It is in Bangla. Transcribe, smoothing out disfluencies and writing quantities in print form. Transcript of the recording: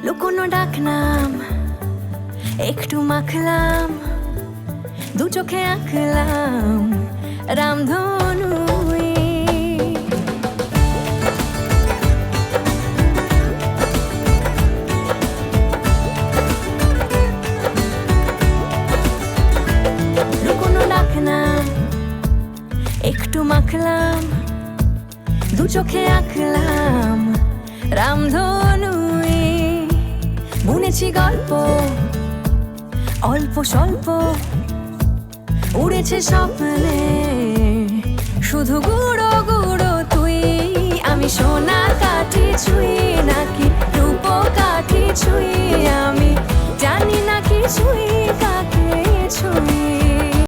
লুকোনো ডাকনাম একটু মাখলাম, দু চোখে আঁকলাম রামধনু। লুকোনো ডাকনাম একটু মাখলাম, দু চোখে আঁকলাম রামধনু। বুনেছি গল্প অল্প স্বল্প, উড়েছে স্বপ্নে শুধু গুঁড়ো গুঁড়ো তুই। আমি সোনা কাঠি ছুঁই নাকি রূপ কাঠি ছুঁই, আমি জানি না কিছুই কাকে ছুঁই।